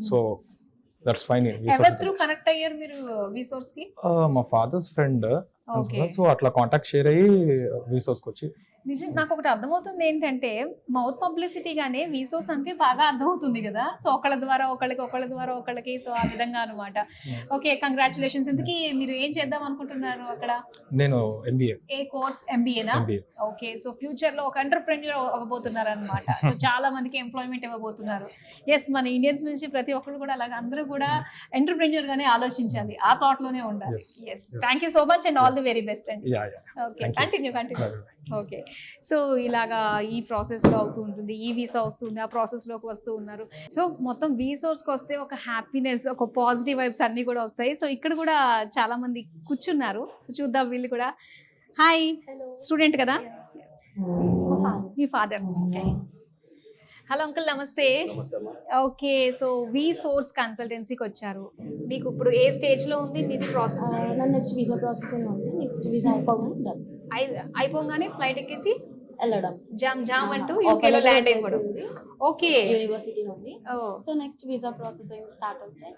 So that's fine. ఎవరి through connect అయ్యారు మీరు విసోర్స్ కి? మా ఫాదర్స్ ఫ్రెండ్, Okay. సో అట్లా కాంటాక్ట్ షేర్ అయ్యి విసోర్స్కి వచ్చి. నిజం నాకు ఒకటి అర్థమవుతుంది ఏంటంటే మౌత్ పబ్లిసిటీ గానే విసోస్ అంటే బాగా అర్థమవుతుంది కదా. సో ఒకళ్ళ ద్వారా ఒకళ్ళకి సో ఆ విధంగా అనమాట. Okay, congratulations. ఇంతకీ మీరు ఏం చేద్దాం అనుకుంటున్నారు అక్కడ? నేను ఎంబీఏ. ఏ కోర్స్? ఎంబీఏనా? MBA. ఓకే, సో ఫ్యూచర్ లో ఒక ఎంటర్ప్రెన్యూర్ అవ్వబోతున్నారు అనమాట. సో చాలా మందికి ఎంప్లాయ్మెంట్ ఇవ్వబోతున్నారు. ఎస్, మన ఇండియన్స్ నుంచి ప్రతి ఒక్కరు కూడా అలాగా అందరూ కూడా ఎంటర్ప్రెన్యూర్ గానే ఆలోచించాలి, ఆ థాట్ లోనే ఉండాలి. Yes, thank you so much and all the very best అండి. Okay, continue. ఓకే, సో ఇలాగా ఈ ప్రాసెస్ లో అవుతూ ఉంటుంది, ఈ వీసా వస్తుంది, ఆ ప్రాసెస్ లోకి వస్తూ ఉన్నారు. సో మొత్తం వీసాస్ కి వస్తే ఒక హ్యాపీనెస్, ఒక పాజిటివ్ వైబ్స్ అన్ని కూడా వస్తాయి. సో ఇక్కడ కూడా చాలా మంది కూర్చున్నారు. సో చూద్దాం వీళ్ళు కూడా. హాయ్, స్టూడెంట్ కదా? మీ ఫాదర్. హలో అంకుల్, నమస్తే. ఓకే, సో వి సోర్స్ కన్సల్టెన్సీకి వచ్చారు. మీకు ఇప్పుడు ఏ స్టేజ్ లో ఉంది మీది ప్రాసెస్? నెక్స్ట్ వీసా ప్రాసెసింగ్ ఉంది. నెక్స్ట్ వీసా అయిపోగానే ఫ్లైట్ ఎక్కేసి వెళ్ళడం, జామ్ అంటూ యూకేలో ల్యాండ్ అయిపోవడం. ఓకే, యూనివర్సిటీ నుండి. So next visa processing start అవుతాయి.